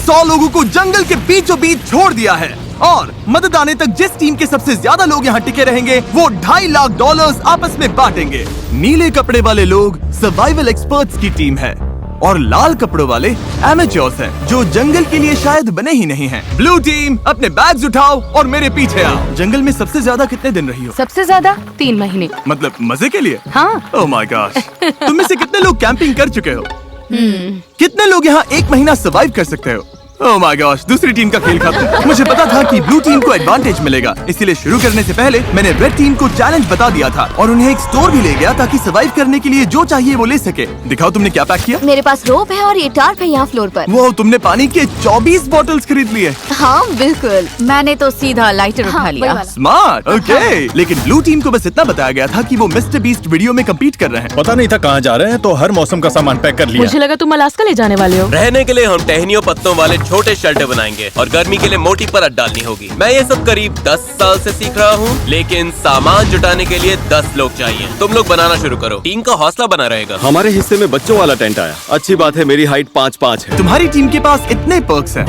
100 लोगों को जंगल के बीचों बीच छोड़ दिया है और मदद आने तक जिस टीम के सबसे ज्यादा लोग यहाँ टिके रहेंगे वो $2.5 लाख आपस में बांटेंगे। नीले कपड़े वाले लोग सर्वाइवल एक्सपर्ट्स की टीम है और लाल कपड़ों वाले एमेच्योर्स हैं जो जंगल के लिए शायद बने ही नहीं हैं। ब्लू टीम अपने बैग्स उठाओ और मेरे पीछे आओ। जंगल में सबसे ज्यादा कितने दिन रही हो? सबसे ज्यादा 3 महीने। मतलब मजे के लिए? हाँ। Oh my gosh. तुम में से कितने लोग कैंपिंग कर चुके हो? कितने लोग यहाँ 1 महीना सर्वाइव कर सकते हो? ओह माय गॉश, दूसरी टीम का खेल खत्म। मुझे पता था कि ब्लू टीम को एडवांटेज मिलेगा, इसीलिए शुरू करने से पहले मैंने रेड टीम को चैलेंज बता दिया था और उन्हें एक स्टोर भी ले गया ताकि सर्वाइव करने के लिए जो चाहिए वो ले सके। दिखाओ तुमने क्या पैक किया? मेरे पास रोप है और ये टार्प है यहाँ फ्लोर पर। वो तुमने पानी के 24 बॉटल्स खरीद लिए। हाँ बिल्कुल। मैंने तो सीधा लाइटर उठा लिया। स्मार्ट। ओके। लेकिन ब्लू टीम को बस इतना बताया गया था कि वो मिस्टर बीस्ट वीडियो में कम्पीट कर रहे हैं। पता नहीं था कहाँ जा रहे हैं, तो हर मौसम का सामान पैक कर लिया। मुझे लगा तुम अलास्का ले जाने वाले हो। रहने के लिए हम टहनियों पत्तों वाले छोटे शेल्टर बनाएंगे और गर्मी के लिए मोटी परत डालनी होगी। मैं ये सब करीब 10 साल से सीख रहा हूँ, लेकिन सामान जुटाने के लिए 10 लोग चाहिए। तुम लोग बनाना शुरू करो, टीम का हौसला बना रहेगा। हमारे हिस्से में बच्चों वाला टेंट आया। अच्छी बात है, मेरी हाइट 5'5" है। तुम्हारी टीम के पास इतने पर्क्स हैं,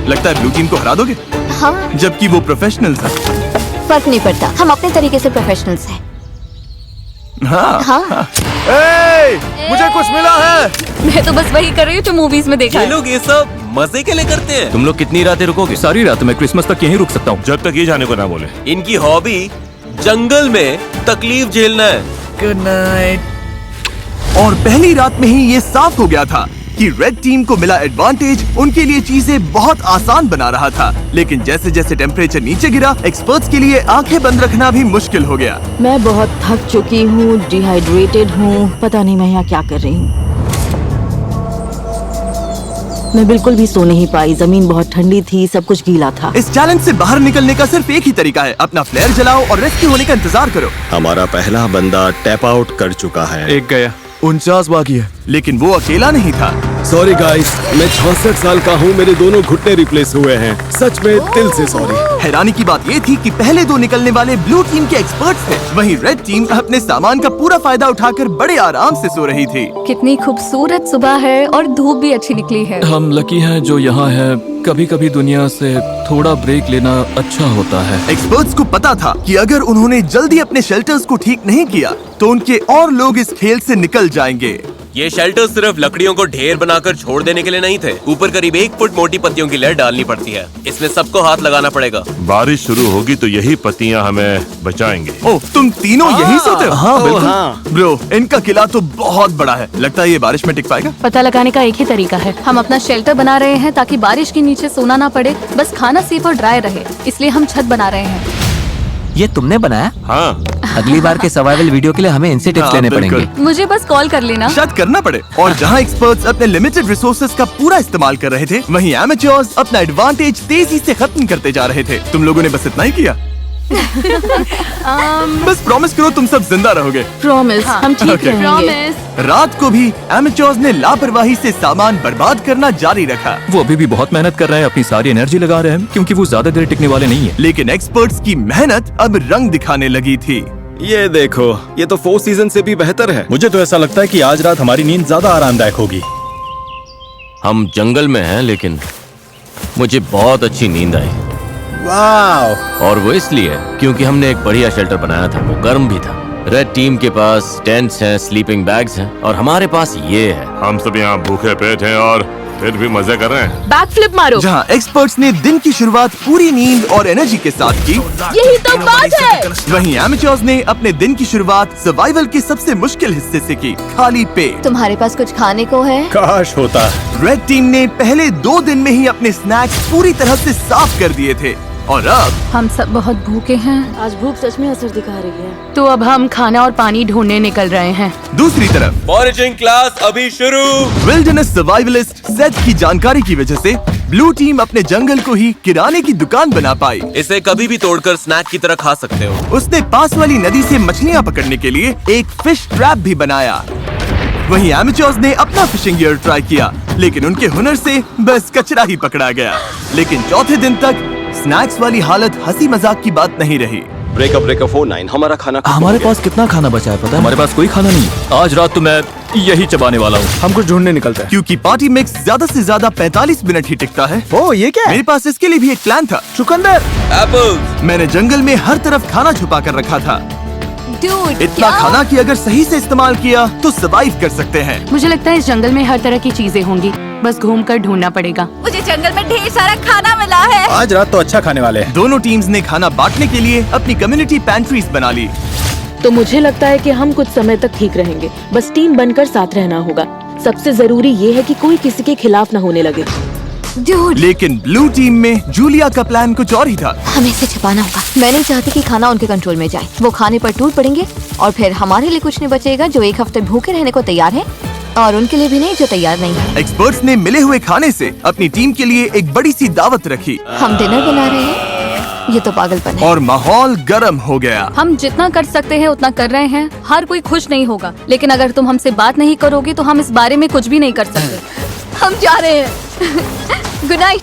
लगता है ब्लू टीम को हरा दोगे? हाँ। जबकि वो प्रोफेशनल्स हैं। फर्क नहीं पड़ता, हम अपने तरीके से प्रोफेशनल्स हैं। हाँ। हाँ। मुझे कुछ मिला है। मैं तो बस वही कर रही हूँ जो मूवीज में देखा ये है। लोग ये सब मजे के लिए करते हैं। तुम लोग कितनी रातें रुकोगे? सारी रात मैं क्रिसमस तक यहीं रुक सकता हूँ, जब तक ये जाने को ना बोले। इनकी हॉबी जंगल में तकलीफ झेलना है। Good night. और पहली रात में ही ये साफ हो गया था कि रेड टीम को मिला एडवांटेज उनके लिए चीजें बहुत आसान बना रहा था, लेकिन जैसे जैसे टेम्परेचर नीचे गिरा, एक्सपर्ट्स के लिए आंखें बंद रखना भी मुश्किल हो गया। मैं बहुत थक चुकी हूँ, डिहाइड्रेटेड हूँ, पता नहीं मैं यहाँ क्या कर रही हूँ। मैं बिल्कुल भी सो नहीं पाई, जमीन बहुत ठंडी थी, सब कुछ गीला था। इस चैलेंज से बाहर निकलने का सिर्फ एक ही तरीका है, अपना फ्लेयर जलाओ और रेस्क्यू होने का इंतजार करो। हमारा पहला बंदा टैप आउट कर चुका है। एक गया। 49 बाकी है, लेकिन वो अकेला नहीं था। सॉरी गाइस, मैं 66 साल का हूँ, मेरे दोनों घुटने रिप्लेस हुए हैं। सच में दिल से सॉरी। हैरानी की बात ये थी कि पहले 2 निकलने वाले ब्लू टीम के एक्सपर्ट्स थे, वहीं रेड टीम अपने सामान का पूरा फायदा उठाकर बड़े आराम से सो रही थी। कितनी खूबसूरत सुबह है और धूप भी अच्छी निकली है। हम लकी हैं जो यहाँ है। कभी कभी दुनिया से थोड़ा ब्रेक लेना अच्छा होता है। एक्सपर्ट्स को पता था कि अगर उन्होंने जल्दी अपने शेल्टर्स को ठीक नहीं किया तो उनके और लोग इस खेल से निकल जाएंगे। ये शेल्टर सिर्फ लकड़ियों को ढेर बनाकर छोड़ देने के लिए नहीं थे। ऊपर करीब 1 फुट मोटी पत्तियों की लेयर डालनी पड़ती है। इसमें सबको हाथ लगाना पड़ेगा। बारिश शुरू होगी तो यही पत्तियां हमें बचाएंगे। ओह, तुम तीनों यहीं सोते हो? हाँ, बिल्कुल। ब्रो, इनका किला तो बहुत बड़ा है, लगता है ये बारिश में टिक पाएगा। पता लगाने का एक ही तरीका है, हम अपना शेल्टर बना रहे हैं ताकि बारिश के नीचे सोना ना पड़े, बस खाना सेफ और ड्राई रहे, इसलिए हम छत बना रहे हैं। ये तुमने बनाया? हाँ। अगली बार के सर्वाइवल वीडियो के लिए हमें इनसे टिप्स लेने पड़ेंगे। मुझे बस कॉल कर लेना। शायद करना पड़े। और जहाँ एक्सपर्ट्स अपने लिमिटेड रिसोर्सेज का पूरा इस्तेमाल कर रहे थे, वहीं एमेच्योर्स अपना एडवांटेज तेजी से खत्म करते जा रहे थे। तुम लोगों ने बस इतना ही किया। बस प्रॉमिस करो तुम सब जिंदा रहोगे। प्रॉमिस, हम ठीक Okay. रहेंगे। रात को भी एमेच्योर्स ने लापरवाही से सामान बर्बाद करना जारी रखा, वो अभी भी बहुत मेहनत कर रहे हैं, अपनी सारी एनर्जी लगा रहे हैं, क्योंकि वो ज्यादा देर टिकने वाले नहीं है। लेकिन एक्सपर्ट्स की मेहनत अब रंग दिखाने लगी थी। ये देखो, ये तो 4 सीजन से भी बेहतर है। मुझे तो ऐसा लगता है कि आज रात हमारी नींद ज्यादा आरामदायक होगी। हम जंगल में हैं, लेकिन मुझे बहुत अच्छी नींद आई। वाह। और वो इसलिए क्योंकि हमने एक बढ़िया शेल्टर बनाया था, वो गर्म भी था। रेड टीम के पास टेंट्स हैं, स्लीपिंग बैग्स हैं और हमारे पास ये है। हम सब यहाँ भूखे पेट हैं और फिर भी मजे कर रहे हैं। बैक फ्लिप मारो। जहाँ एक्सपर्ट्स ने दिन की शुरुआत पूरी नींद और एनर्जी के साथ की, यही तो बात है। वहीं एमेच्योर्स ने अपने दिन की शुरुआत सर्वाइवल के सबसे मुश्किल हिस्से से की, खाली पेट। तुम्हारे पास कुछ खाने को है? काश होता। रेड टीम ने पहले 2 दिन में ही अपने स्नैक्स पूरी तरह से साफ कर दिए थे और अब हम सब बहुत भूखे हैं। आज भूख सच में असर दिखा रही है। तो अब हम खाना और पानी ढूंढने निकल रहे हैं। दूसरी तरफ फॉरेजिंग क्लास अभी शुरू। विल्डरनेस सर्वाइवलिस्ट सेथ की जानकारी की वजह से ब्लू टीम अपने जंगल को ही किराने की दुकान बना पाई। इसे कभी भी तोड़कर स्नैक की तरह खा सकते हो। उसने पास वाली नदी से मछलियाँ पकड़ने के लिए एक फिश ट्रैप भी बनाया। वहीं एमेच्योर्स ने अपना फिशिंग गियर ट्राई किया, लेकिन उनके हुनर से बस कचरा ही पकड़ा गया। लेकिन चौथे दिन तक स्नैक्स वाली हालत हंसी मजाक की बात नहीं रही। ब्रेकअप 49 हमारा खाना खत्म हमारे हो गया। पास कितना खाना बचा है पता है? हमारे पास कोई खाना नहीं है। आज रात तो मैं यही चबाने वाला हूँ। हम कुछ ढूंढने निकलते हैं क्योंकि पार्टी मिक्स ज्यादा से ज्यादा 45 मिनट ही टिकता है। ओ ये क्या है? मेरे पास इसके लिए भी एक प्लान था। चुकंदर। एप्पल्स। मैंने जंगल में हर तरफ खाना छुपा कर रखा था, Dude, इतना खाना कि अगर सही से इस्तेमाल किया तो सरवाइव कर सकते हैं। मुझे लगता है इस जंगल में हर तरह की चीजें होंगी, बस घूमकर ढूंढना पड़ेगा। मुझे जंगल में ढेर सारा खाना मिला है। आज रात तो अच्छा खाने वाले हैं। दोनों टीम्स ने खाना बांटने के लिए अपनी कम्युनिटी पैंट्रीज बना ली। तो मुझे लगता है कि हम कुछ समय तक ठीक रहेंगे, बस टीम बनकर साथ रहना होगा। सबसे जरूरी ये है कि कोई किसी के खिलाफ न होने लगे। Dude, लेकिन ब्लू टीम में जूलिया का प्लान कुछ और ही था। हमें इसे छिपाना होगा। मैं नहीं चाहती कि खाना उनके कंट्रोल में जाए। वो खाने पर टूट पड़ेंगे और फिर हमारे लिए कुछ नहीं बचेगा जो एक हफ्ते भूखे रहने को तैयार है, और उनके लिए भी नहीं जो तैयार नहीं है। एक्सपर्ट्स ने मिले हुए खाने से अपनी टीम के लिए एक बड़ी सी दावत रखी हम डिनर बना रहे हैं, ये तो पागलपन है। और माहौल गर्म हो गया। हम जितना कर सकते हैं उतना कर रहे हैं। हर कोई खुश नहीं होगा, लेकिन अगर तुम हमसे बात नहीं करोगे तो हम इस बारे में कुछ भी नहीं कर सकते। हम जा रहे हैं। Good night.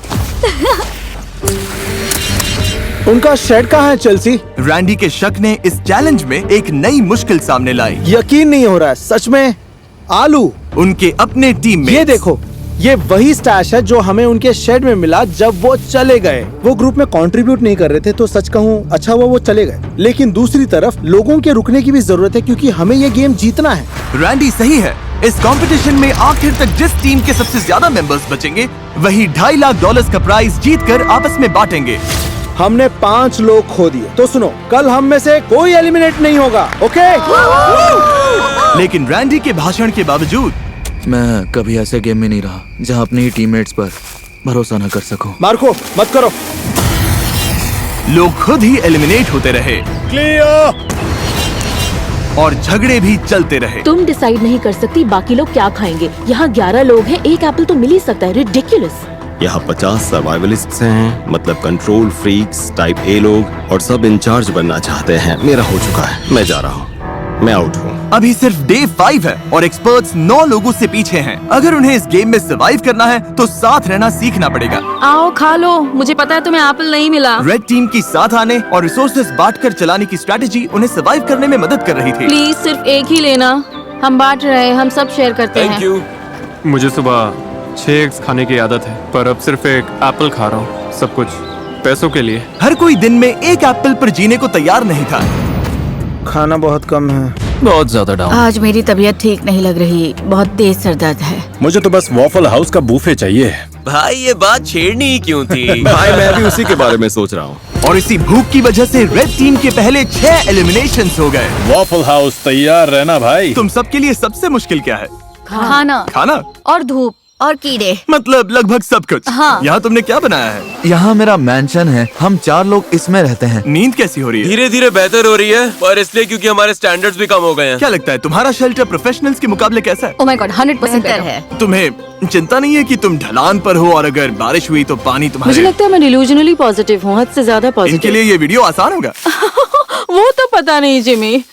उनका शेड कहाँ है चेल्सी? रैंडी के शक ने इस चैलेंज में एक नई मुश्किल सामने लाई। यकीन नहीं हो रहा है, सच में। आलू। उनके अपने टीम में ये देखो, ये वही स्टैश है जो हमें उनके शेड में मिला जब वो चले गए। वो ग्रुप में कंट्रीब्यूट नहीं कर रहे थे, तो सच कहूँ अच्छा हुआ वो चले गए। लेकिन दूसरी तरफ लोगों के रुकने की भी जरूरत है, क्योंकि हमें ये गेम जीतना है। रैंडी सही है। इस कंपटीशन में आखिर तक जिस टीम के सबसे ज्यादा मेंबर्स बचेंगे वही $2.5 लाख का प्राइज जीतकर आपस में बांटेंगे। हमने 5 लोग खो दिए, तो सुनो, कल हम में से कोई एलिमिनेट नहीं होगा, ओके? लेकिन रैंडी के भाषण के बावजूद मैं कभी ऐसे गेम में नहीं रहा जहाँ अपने ही टीममेट्स पर भरोसा न कर सकूं। मार्को मत करो। लोग खुद ही एलिमिनेट होते रहे और झगड़े भी चलते रहे। तुम डिसाइड नहीं कर सकती बाकी लोग क्या खाएंगे। यहाँ 11 लोग हैं, एक एप्पल तो मिल ही सकता है। रिडिकुलस। यहाँ 50 सर्वाइवलिस्ट्स हैं, मतलब कंट्रोल फ्रीक्स टाइप ए लोग, और सब इंचार्ज बनना चाहते हैं। मेरा हो चुका है, मैं जा रहा हूँ, मैं आउट हूँ। अभी सिर्फ डे 5 है और एक्सपर्ट्स 9 लोगों से पीछे हैं। अगर उन्हें इस गेम में सरवाइव करना है तो साथ रहना सीखना पड़ेगा। आओ खा लो, मुझे पता है तुम्हें एप्पल नहीं मिला। रेड टीम की साथ आने और रिसोर्सेज बांटकर चलाने की स्ट्रेटेजी उन्हें सरवाइव करने में मदद कर रही थी। प्लीज सिर्फ एक ही लेना, हम बांट रहे हैं, हम सब शेयर करते हैं। Thank you. मुझे सुबह 6 एग्स खाने की आदत है, पर अब सिर्फ एक एप्पल खा रहा हूँ, सब कुछ पैसों के लिए। हर कोई दिन में एक एप्पल पर जीने को तैयार नहीं था। खाना बहुत कम है, बहुत ज्यादा डाउन। आज मेरी तबीयत ठीक नहीं लग रही, बहुत तेज सर दर्द है। मुझे तो बस वॉफल हाउस का बूफे चाहिए। भाई ये बात छेड़नी ही क्यों थी? भाई मैं भी उसी के बारे में सोच रहा हूँ। और इसी भूख की वजह से रेड टीम के पहले 6 एलिमिनेशंस हो गए। वॉफल हाउस तैयार रहना भाई। तुम सबके लिए सबसे मुश्किल क्या है? खाना खाना और धूप और कीड़े, मतलब लगभग सब कुछ। हाँ। यहाँ तुमने क्या बनाया है? यहाँ मेरा मैंशन है, हम 4 लोग इसमें रहते हैं। नींद कैसी हो रही है? धीरे धीरे बेहतर हो रही है, पर इसलिए क्योंकि हमारे स्टैंडर्ड्स भी कम हो गए हैं। क्या लगता है तुम्हारा शेल्टर प्रोफेशनल्स के मुकाबले कैसा है? Oh my God, 100% बेहतर better। है। तुम्हें चिंता नहीं है कि तुम ढलान पर हो और अगर बारिश हुई तो पानी मुझे तुम्हारे? लगता है मैं डिल्यूजनली पॉजिटिव हूँ, हद से ज्यादा इनके पॉजिटिव। लिए ये वीडियो आसान होगा। वो तो पता नहीं जिमी।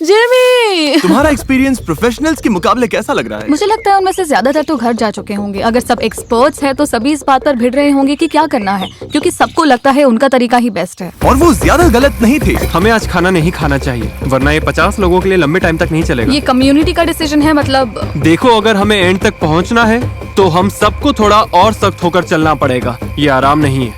तुम्हारा एक्सपीरियंस प्रोफेशनल्स के मुकाबले कैसा लग रहा है? मुझे लगता है उनमें से ज्यादातर तो घर जा चुके होंगे। अगर सब एक्सपर्ट्स हैं तो सभी इस बात पर भिड़ रहे होंगे कि क्या करना है, क्योंकि सबको लगता है उनका तरीका ही बेस्ट है। और वो ज्यादा गलत नहीं थे। हमें आज खाना नहीं खाना चाहिए, वरना ये 50 लोगों के लिए लंबे टाइम तक नहीं चलेगा। ये कम्युनिटी का डिसीजन है, मतलब देखो, अगर हमें एंड तक पहुंचना है तो हम सबको थोड़ा और सख्त होकर चलना पड़ेगा। ये आराम नहीं है,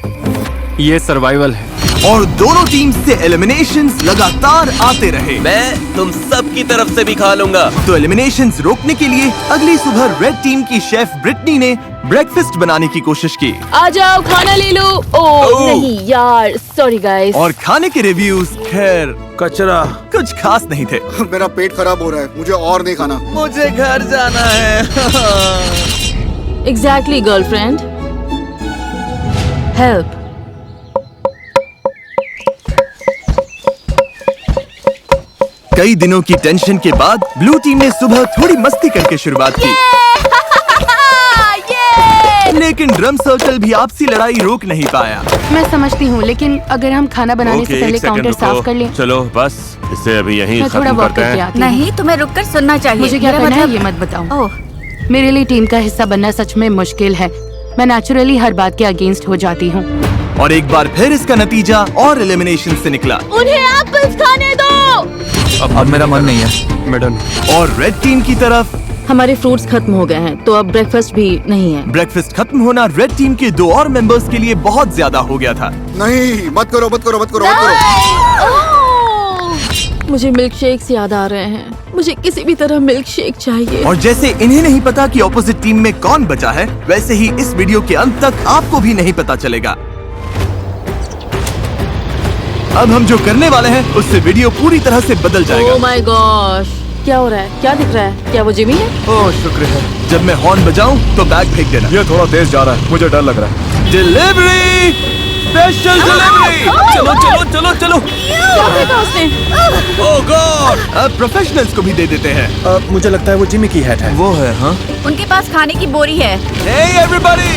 ये सर्वाइवल है। और दोनों टीम से एलिमिनेशंस लगातार आते रहे। मैं तुम सब की तरफ से भी खा लूंगा। तो एलिमिनेशंस रोकने के लिए अगली सुबह रेड टीम की शेफ ब्रिटनी ने ब्रेकफास्ट बनाने की कोशिश की। आ जाओ खाना ले लो। ओह नहीं यार, सॉरी गाइस। और खाने के रिव्यूज खैर कचरा, कुछ खास नहीं थे। मेरा पेट खराब हो रहा है, मुझे और नहीं खाना। मुझे घर जाना है। Exactly girlfriend, help. कई दिनों की टेंशन के बाद ब्लू टीम ने सुबह थोड़ी मस्ती करके शुरुआत की। लेकिन ड्रम सर्कल भी आपसी लड़ाई रोक नहीं पाया। मैं समझती हूँ, लेकिन अगर हम खाना बनाने से पहले काउंटर साफ कर लें। चलो बस इसे अभी यहीं मैं थोड़ा खत्म वॉक करते करके हैं। आती हूँ। नहीं तुम्हें रुककर सुनना चाहिए। मुझे क्या मेरा करना है मतलब- ये मत बताओ। ओह, मेरे लिए टीम का हिस्सा बनना सच में मुश्किल है। मैं नेचुरली हर बात के अगेंस्ट हो जाती हूँ। और एक बार फिर इसका नतीजा और एलिमिनेशन से निकला उन्हें एप्पल्स खाने दो। अब मेरा मन नहीं है। मैडम, और रेड टीम की तरफ हमारे फ्रूट्स खत्म हो गए हैं तो अब ब्रेकफास्ट भी नहीं है। ब्रेकफास्ट खत्म होना रेड टीम के 2 और मेंबर्स के लिए बहुत ज्यादा हो गया था। नहीं, मत करो मत करो मत करो मत करो। मुझे मिल्क शेक्स याद आ रहे हैं। मुझे किसी भी तरह मिल्क शेक चाहिए। और जैसे इन्हें नहीं पता कि ऑपोजिट टीम में कौन बचा है, वैसे ही इस वीडियो के अंत तक आपको भी नहीं पता चलेगा। अब हम जो करने वाले हैं उससे वीडियो पूरी तरह से बदल जाएगा। ओह माय गॉश, क्या हो रहा है? क्या दिख रहा है? क्या वो जिमी है? ओह शुक्र है। जब मैं हॉर्न बजाऊं तो बैग फेंक देना। ये थोड़ा तेज जा रहा है, मुझे डर लग रहा है। Delivery, special delivery. चलो चलो चलो चलो। क्या फेंका उसने? ओह गॉड। अब प्रोफेशनल्स को भी दे देते हैं। मुझे लगता है वो जिमी की हैट है। वो है, हाँ। उनके पास खाने की बोरी है। Hey everybody!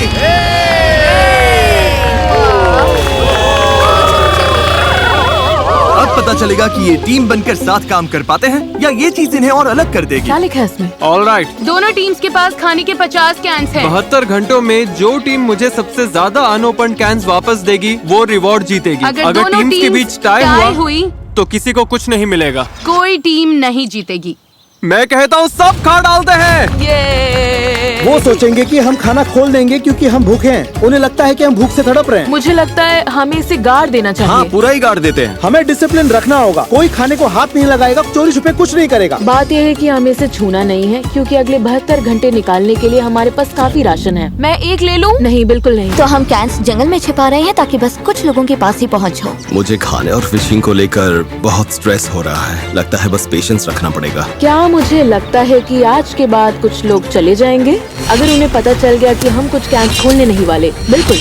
अब पता चलेगा कि ये टीम बनकर साथ काम कर पाते हैं या ये चीज इन्हें और अलग कर देगी। क्या लिखा है इसमें? ऑलराइट। दोनों टीम्स के पास खाने के 50 कैंस हैं। 72 घंटों में जो टीम मुझे सबसे ज्यादा अनओपन कैंस वापस देगी वो रिवॉर्ड जीतेगी। अगर दोनों टीम्स के टीम्स बीच टाई हुई तो किसी को कुछ नहीं मिलेगा। कोई टीम नहीं जीतेगी। मैं कहता हूँ सब खा डालते हैं। वो सोचेंगे कि हम खाना खोल देंगे क्योंकि हम भूखे हैं। उन्हें लगता है कि हम भूख से तड़प रहे हैं। मुझे लगता है हमें इसे गाड़ देना चाहिए। हाँ, पूरा ही गाड़ देते हैं। हमें डिसिप्लिन रखना होगा। कोई खाने को हाथ नहीं लगाएगा, चोरी छुपे कुछ नहीं करेगा। बात यह है कि हमें इसे छूना नहीं है क्योंकि अगले 72 घंटे निकालने के लिए हमारे पास काफी राशन है। मैं एक ले लूं? नहीं, बिल्कुल नहीं। तो हम कैंस जंगल में छिपा रहे हैं ताकि बस कुछ लोगों के पास ही पहुंच हो। मुझे खाने और फिशिंग को लेकर बहुत स्ट्रेस हो रहा है। लगता है बस पेशेंस रखना पड़ेगा। क्या मुझे लगता है कि आज के बाद कुछ लोग चले जाएंगे अगर उन्हें पता चल गया कि हम कुछ कैंप खोलने नहीं वाले। बिल्कुल।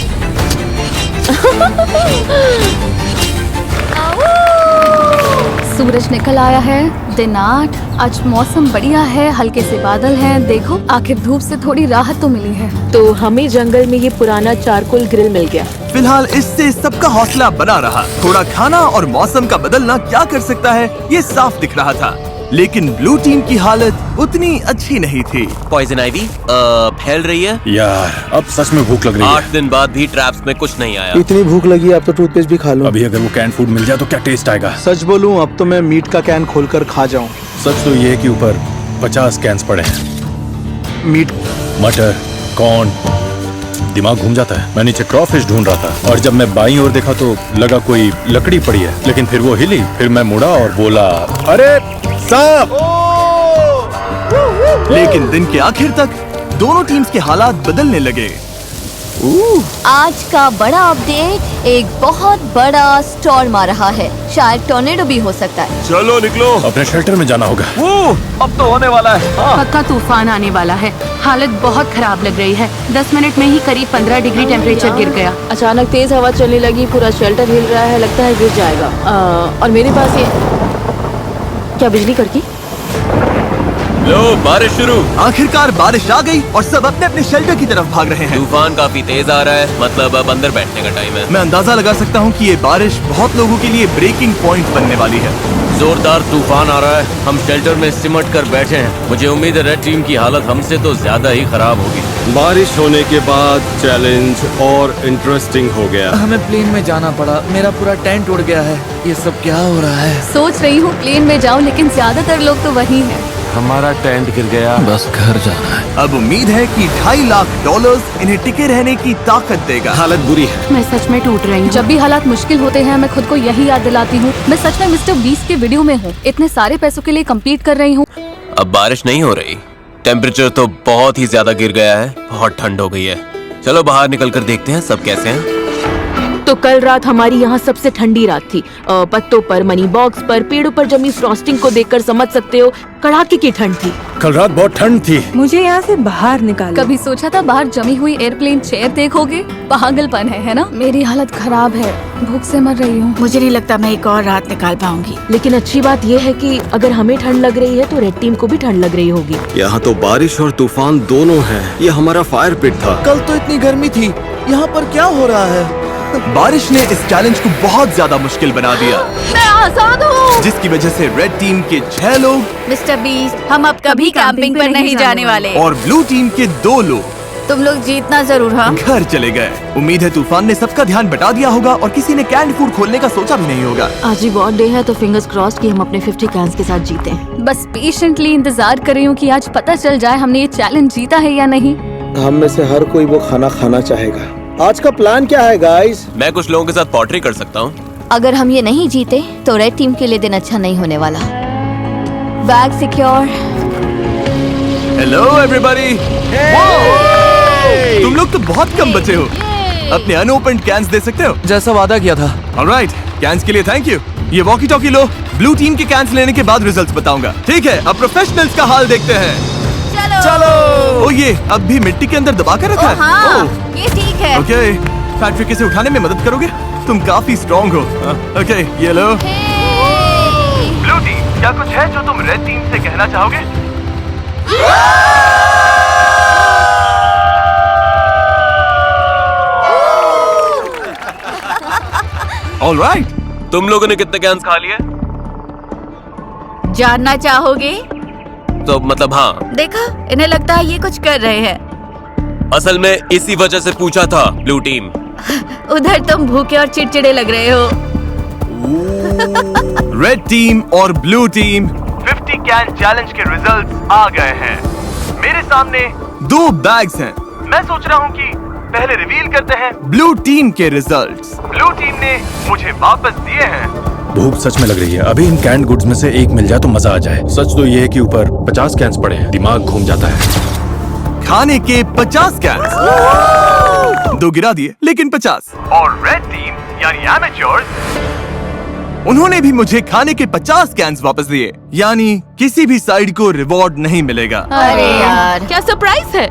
सूरज निकल आया है। दिन 8। आज मौसम बढ़िया है, हल्के से बादल हैं। देखो, आखिर धूप से थोड़ी राहत तो मिली है। तो हमें जंगल में ये पुराना चारकोल ग्रिल मिल गया। फिलहाल इससे सबका हौसला बना रहा। थोड़ा खाना और मौसम का बदलना क्या कर सकता है ये साफ दिख रहा था। लेकिन ब्लू टीम की हालत उतनी अच्छी नहीं थी। पॉइजन आइवी फैल रही है। यार, अब सच में भूख लग रही है। 8 दिन बाद भी ट्रैप्स में कुछ नहीं आया। इतनी भूख लगी अब तो टूथपेस्ट भी खा लूं। अभी अगर वो कैन फूड मिल जाए तो क्या टेस्ट आएगा। सच बोलूं, अब तो मैं मीट का कैन खोलकर खा जाऊं। सच तो ये है कि ऊपर 50 कैंस पड़े हैं। मीट, मटर, कॉर्न, दिमाग घूम जाता है। मैं नीचे क्रॉफिश ढूंढ रहा था और जब मैं बाईं ओर देखा तो लगा कोई लकड़ी पड़ी है, लेकिन फिर वो हिली। फिर मैं मुड़ा और बोला, अरे सांप! लेकिन दिन के आखिर तक दोनों टीम्स के हालात बदलने लगे। आज का बड़ा अपडेट, एक बहुत बड़ा स्टॉर्म आ रहा है। शायद टॉर्नेडो भी हो सकता है। चलो निकलो, अपने शेल्टर में जाना होगा। अब तो होने वाला है। पक्का तूफान आने वाला है। हालत बहुत खराब लग रही है। 10 मिनट में ही करीब 15 डिग्री टेम्परेचर गिर गया। अचानक तेज हवा चलने लगी, पूरा शेल्टर हिल रहा है, लगता है गिर जाएगा। और मेरे पास ये क्या बिजली कड़की? लो, बारिश शुरू। आखिरकार बारिश आ गई और सब अपने अपने शेल्टर की तरफ भाग रहे हैं। तूफान काफी तेज आ रहा है, मतलब अब अंदर बैठने का टाइम है। मैं अंदाजा लगा सकता हूँ कि ये बारिश बहुत लोगों के लिए ब्रेकिंग पॉइंट बनने वाली है। जोरदार तूफान आ रहा है। हम शेल्टर में सिमट कर बैठे हैं। मुझे उम्मीद है रेड टीम की हालत हमसे तो ज्यादा ही खराब होगी। बारिश होने के बाद चैलेंज और इंटरेस्टिंग हो गया। हमें प्लेन में जाना पड़ा। मेरा पूरा टेंट उड़ गया है। ये सब क्या हो रहा है? सोच रही हूँ प्लेन में जाऊँ, लेकिन ज्यादातर लोग तो वही हैं। हमारा टेंट गिर गया। बस घर जाना है। अब उम्मीद है कि $2.5 लाख इन्हें टिके रहने की ताकत देगा। हालत बुरी है। मैं सच में टूट रही हूँ। जब भी हालात मुश्किल होते हैं, मैं खुद को यही याद दिलाती हूँ, मैं सच में मिस्टर बीस्ट के वीडियो में हूँ। इतने सारे पैसों के लिए कम्पीट कर रही हूँ। अब बारिश नहीं हो रही। टेम्परेचर तो बहुत ही ज्यादा गिर गया है। बहुत ठंड हो गई है। चलो बाहर निकल कर देखते हैं सब कैसे हैं। तो कल रात हमारी यहाँ सबसे ठंडी रात थी। पत्तों पर, मनी बॉक्स पर, पेड़ों पर जमी फ्रॉस्टिंग को देखकर समझ सकते हो कड़ाके की ठंड थी। कल रात बहुत ठंड थी। मुझे यहाँ से बाहर निकालो। कभी सोचा था बाहर जमी हुई एयरप्लेन चेयर देखोगे? पागलपन है ना? मेरी हालत खराब है, भूख से मर रही हूँ। मुझे नहीं लगता मैं एक और रात निकाल पाऊंगी। लेकिन अच्छी बात यह है कि अगर हमें ठंड लग रही है तो रेड टीम को भी ठंड लग रही होगी। यहाँ तो बारिश और तूफान दोनों है। ये हमारा फायर पिट था। कल तो इतनी गर्मी थी, यहाँ पर क्या हो रहा है? बारिश ने इस चैलेंज को बहुत ज्यादा मुश्किल बना दिया, मैं आजाद हूँ। जिसकी वजह से रेड टीम के 6 लोग मिस्टर बीस्ट, हम अब कभी कैंपिंग पर नहीं जाने वाले। और ब्लू टीम के 2 लोग तुम लोग जीतना जरूर। हाँ, घर चले गए। उम्मीद है तूफान ने सबका ध्यान बटा दिया होगा और किसी ने कैंड फूड खोलने का सोचा भी नहीं होगा। आज ही बहुत डे है तो फिंगर्स क्रॉस्ड कि हम अपने 50 कैंस के साथ जीते हैं। बस पेशेंटली इंतजार कर रही हूँ कि आज पता चल जाए हमने ये चैलेंज जीता है या नहीं। हम में से हर कोई वो खाना खाना चाहेगा। आज का प्लान क्या है गाइस? मैं कुछ लोगों के साथ पॉटरी कर सकता हूँ। अगर हम ये नहीं जीते तो रेड टीम के लिए दिन अच्छा नहीं होने वाला। Bag secure. Hello everybody. तुम लोग तो बहुत कम बचे हो। अपने अनओपन्ड कैंस दे सकते हो जैसा वादा किया था। ऑलराइट, कैंस के लिए थैंक यू। ये वॉकी टॉकी लो। ब्लू टीम के कैंस लेने के बाद रिजल्ट्स बताऊंगा। ठीक है, अब प्रोफेशनल्स का हाल देखते हैं। चलो। ओ ये अब भी मिट्टी के अंदर दबा कर रखा है। हाँ, ओह, ये ठीक है। ओके, फैक्ट्री इसे उठाने में मदद करोगे? तुम काफी स्ट्रॉन्ग हो। ओके, ये लो। ब्लू टीम, क्या कुछ है जो तुम रेड टीम से कहना चाहोगे? ऑलराइट, तुम लोगों ने कितने कैंस खा लिए? जानना चाहोगे? तो मतलब हाँ। देखा, इन्हें लगता है ये कुछ कर रहे हैं। असल में इसी वजह से पूछा था ब्लू टीम। उधर तुम भूखे और चिड़चिड़े लग रहे हो। रेड टीम और ब्लू टीम 50 कैन चैलेंज के रिजल्ट्स आ गए हैं। मेरे सामने 2 बैग्स हैं। मैं सोच रहा हूँ कि पहले रिवील करते हैं ब्लू टीम के रिजल्ट्स। ब्लू टीम ने मुझे वापस दिए हैं। भूख सच में लग रही है। अभी इन कैंड गुड्स में से एक मिल जाए तो मजा आ जाए। सच तो ये है कि ऊपर 50 कैंस पड़े हैं। दिमाग घूम जाता है। खाने के 50 कैंस। 2 गिरा दिए, लेकिन 50। और रेड टीम यानी एमेच्योर्स, उन्होंने भी मुझे खाने के 50 कैंस वापस दिए। यानी किसी भी साइड को रिवॉर्ड नहीं मिलेगा। अरे यार, क्या सरप्राइज है?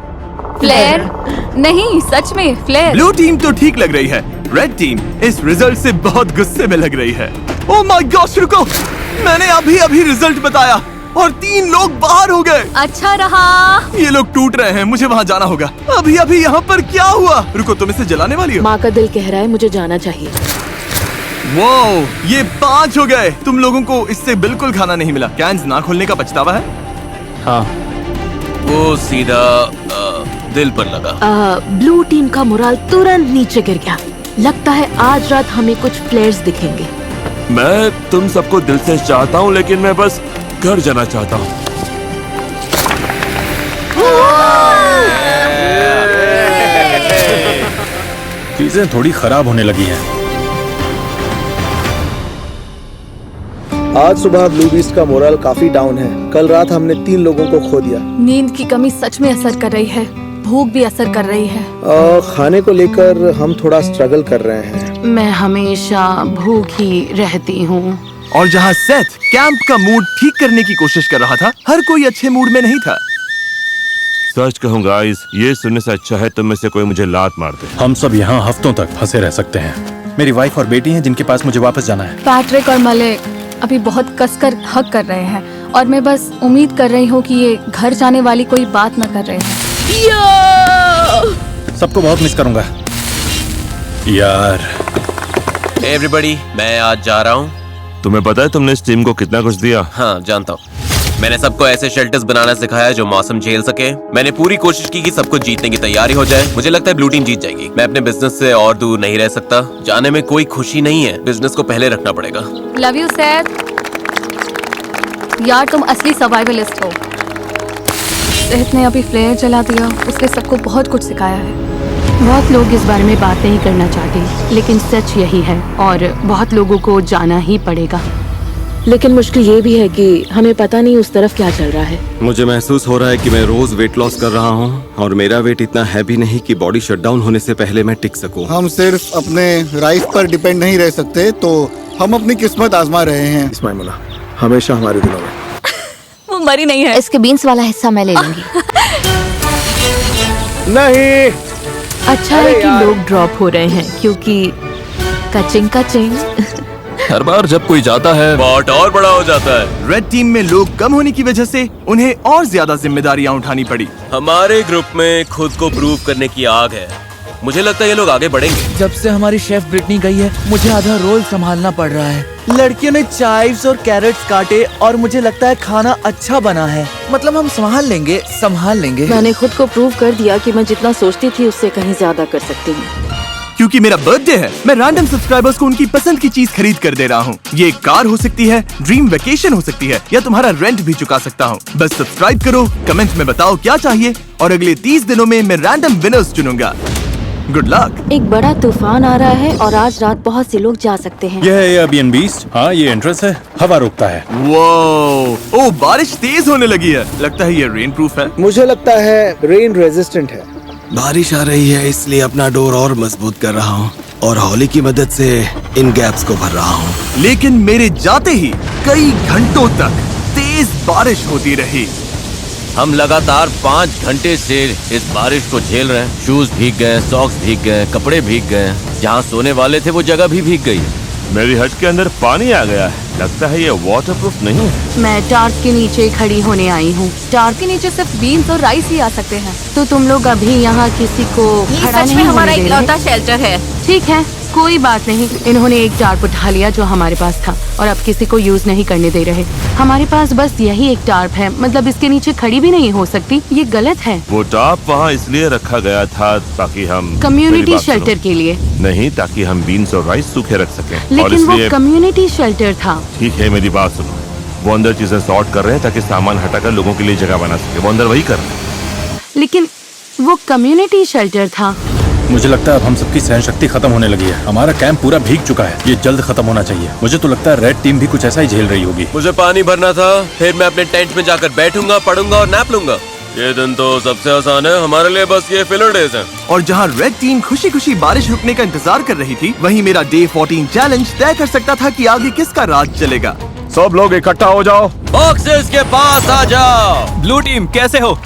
फ्लेयर? नहीं, सच में फ्लेयर। ब्लू टीम तो ठीक लग रही है। रेड टीम इस रिजल्ट से बहुत गुस्से में लग रही है। ओह माय गॉड, रुको, मैंने अभी रिजल्ट बताया और 3 लोग बाहर हो गए। अच्छा रहा। ये लोग टूट रहे हैं, मुझे वहाँ जाना होगा। अभी यहाँ पर क्या हुआ? रुको, तुम इसे जलाने वाली हो? माँ का दिल कह रहा है मुझे जाना चाहिए। वो ये 5 हो गए। तुम लोगों को इससे बिल्कुल खाना नहीं मिला। कैंस ना खोलने का पछतावा है? हाँ, वो सीधा दिल पर लगा। ब्लू टीम का मोराल तुरंत नीचे गिर गया। लगता है आज रात हमें कुछ फ्लेयर्स दिखेंगे। मैं तुम सबको दिल से चाहता हूँ, लेकिन मैं बस घर जाना चाहता हूँ। चीजें थोड़ी खराब होने लगी हैं। आज सुबह ब्लू बीस्ट का मोरल काफी डाउन है। कल रात हमने 3 लोगों को खो दिया। नींद की कमी सच में असर कर रही है। भूख भी असर कर रही है। खाने को लेकर हम थोड़ा स्ट्रगल कर रहे हैं। मैं हमेशा भूखी रहती हूँ। और जहाँ सेथ कैंप का मूड ठीक करने की कोशिश कर रहा था, हर कोई अच्छे मूड में नहीं था। सच कहूँ गाइस, ये सुनने से अच्छा है तुम में से कोई मुझे लात मार दे। हम सब यहाँ हफ्तों तक फंसे रह सकते हैं। मेरी वाइफ और बेटी हैं जिनके पास मुझे वापस जाना है। पैट्रिक और मलिक अभी बहुत कसकर हक कर रहे हैं और मैं बस उम्मीद कर रही हूँ कि ये घर जाने वाली कोई बात न कर रहे हैं। सबको बहुत मिस करूंगा यार। एवरीबॉडी, मैं आज जा रहा हूँ। तुम्हें पता है तुमने इस टीम को कितना कुछ दिया? हाँ, जानता हूँ। मैंने सबको ऐसे शेल्टर्स बनाना सिखाया जो मौसम झेल सके। मैंने पूरी कोशिश की कि सबको जीतने की तैयारी हो जाए। मुझे लगता है ब्लू टीम जीत जाएगी। मैं अपने बिजनेस से और दूर नहीं रह सकता। जाने में कोई खुशी नहीं है। बिजनेस को पहले रखना पड़ेगा। Love you Seth. यार तुम असली सर्वाइवलिस्ट हो। सेथ ने अभी फ्लेयर जला दिया। उसने सबको बहुत कुछ सिखाया है। बहुत लोग इस बारे में बात नहीं करना चाहते, लेकिन सच यही है और बहुत लोगों को जाना ही पड़ेगा। लेकिन मुश्किल ये भी है कि हमें पता नहीं उस तरफ क्या चल रहा है। मुझे महसूस हो रहा है कि मैं रोज वेट लॉस कर रहा हूँ और मेरा वेट इतना हैवी नहीं कि बॉडी शटडाउन होने से पहले मैं टिक सकूं। हम सिर्फ अपने राइस पर डिपेंड नहीं रह सकते, तो हम अपनी किस्मत आजमा रहे हैं। इस्माइल हमेशा हमारे दिलों में। वो मरी नहीं है। इसके बीन्स वाला हिस्सा मैं ले लूंगी। नहीं, अच्छा है कि लोग ड्रॉप हो रहे हैं क्योंकि कचिंग कचिंग। हर बार जब कोई जाता है पॉट और बड़ा हो जाता है। रेड टीम में लोग कम होने की वजह से उन्हें और ज्यादा जिम्मेदारियां उठानी पड़ी। हमारे ग्रुप में खुद को प्रूव करने की आग है। मुझे लगता है ये लोग आगे बढ़ेंगे। जब से हमारी शेफ ब्रिटनी गई है मुझे आधा रोल संभालना पड़ रहा है। लड़कियों ने चाइव्स और कैरेट्स काटे और मुझे लगता है खाना अच्छा बना है। मतलब हम संभाल लेंगे। मैंने खुद को प्रूव कर दिया कि मैं जितना सोचती थी उससे कहीं ज्यादा कर सकती हूँ। क्योंकि मेरा बर्थडे है, मैं रैंडम सब्सक्राइबर्स को उनकी पसंद की चीज खरीद कर दे रहा हूँ। ये एक कार हो सकती है, ड्रीम वेकेशन हो सकती है, या तुम्हारा रेंट भी चुका सकता हूँ। बस सब्सक्राइब करो, कमेंट में बताओ क्या चाहिए और अगले 30 दिनों में मैं रैंडम विनर्स चुनूंगा। Good luck. एक बड़ा तूफान आ रहा है और आज रात बहुत से लोग जा सकते हैं। यह है एयरबीएनबी। हाँ, ये एंट्रेंस है, हवा रोकता है। वो बारिश तेज होने लगी है, लगता है ये रेन प्रूफ है। मुझे लगता है रेन रेजिस्टेंट है। बारिश आ रही है इसलिए अपना डोर और मजबूत कर रहा हूँ और हौली की मदद से इन गैप्स को भर रहा हूँ। लेकिन मेरे जाते ही कई घंटों तक तेज बारिश होती रही। हम लगातार 5 घंटे से इस बारिश को झेल रहे हैं। शूज भीग गए, सॉक्स भीग गए, कपड़े भीग गए। जहाँ सोने वाले थे वो जगह भी भीग गई। मेरी हट के अंदर पानी आ गया है, लगता है ये वाटरप्रूफ नहीं है। मैं टार्क के नीचे खड़ी होने आई हूँ। टार्क के नीचे सिर्फ बीन्स और राइस ही आ सकते हैं। तो तुम लोग अभी यहाँ किसी को खड़ा नहीं होने दे रहे? शेल्टर है। ठीक है, कोई बात नहीं। इन्होंने एक टार्प उठा लिया जो हमारे पास था और अब किसी को यूज नहीं करने दे रहे। हमारे पास बस यही एक टार्प है, मतलब इसके नीचे खड़ी भी नहीं हो सकती। ये गलत है। वो टाप वहाँ इसलिए रखा गया था ताकि हम कम्युनिटी शेल्टर के लिए नहीं, ताकि हम बीन्स और राइस सूखे रख सकें। और लेकिन वो इसलिए कम्युनिटी शेल्टर था। ठीक है, मेरी बात सुनो। वो अंदर चीजें सॉर्ट कर रहे हैं ताकि सामान हटाकर लोगों के लिए जगह बना सके। वो अंदर वही कर रहे हैं। लेकिन वो कम्युनिटी शेल्टर था। मुझे लगता है अब हम सबकी सहन शक्ति खत्म होने लगी है। हमारा कैंप पूरा भीग चुका है, ये जल्द खत्म होना चाहिए। मुझे तो लगता है रेड टीम भी कुछ ऐसा ही झेल रही होगी। मुझे पानी भरना था, फिर मैं अपने टेंट में जाकर बैठूंगा, पढ़ूंगा और नैप लूंगा। ये दिन तो सबसे आसान है, हमारे लिए बस ये फिलर डेज हैं। और जहाँ रेड टीम खुशी खुशी बारिश रुकने का इंतजार कर रही थी, वहीं मेरा डे 14 चैलेंज तय कर सकता था कि आगे किसका राज चलेगा। सब लोग इकट्ठा हो जाओ, बॉक्सेस के पास आ जाओ। ब्लू टीम कैसे हो?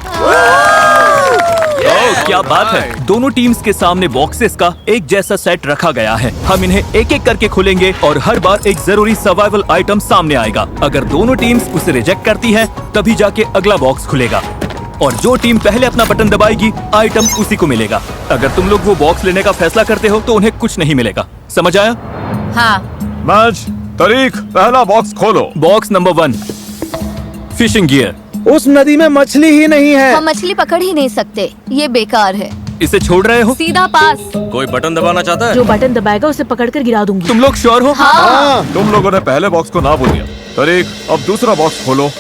क्या बात है। दोनों टीम्स के सामने बॉक्सेस का एक जैसा सेट रखा गया है। हम इन्हें एक एक करके खोलेंगे और हर बार एक जरूरी सर्वाइवल आइटम सामने आएगा। अगर दोनों टीम्स उसे रिजेक्ट करती है तभी जाके अगला बॉक्स खुलेगा और जो टीम पहले अपना बटन दबाएगी आइटम उसी को मिलेगा। अगर तुम लोग वो बॉक्स लेने का फैसला करते हो तो उन्हें कुछ नहीं मिलेगा। समझ आया? हाँ। मैच तारीख, पहला बॉक्स खोलो। Box number 1, fishing gear. उस नदी में मछली ही नहीं है। हम मछली पकड़ ही नहीं सकते, ये बेकार है। इसे छोड़ रहे हो? सीधा पास। कोई बटन दबाना चाहता है? जो बटन दबाएगा उसे पकड़कर गिरा दूंगी। तुम लोग श्योर हो? हाँ। तुम लोगों ने पहले बॉक्स को ना बोल दिया। तारीख, अब दूसरा बॉक्स खोलो।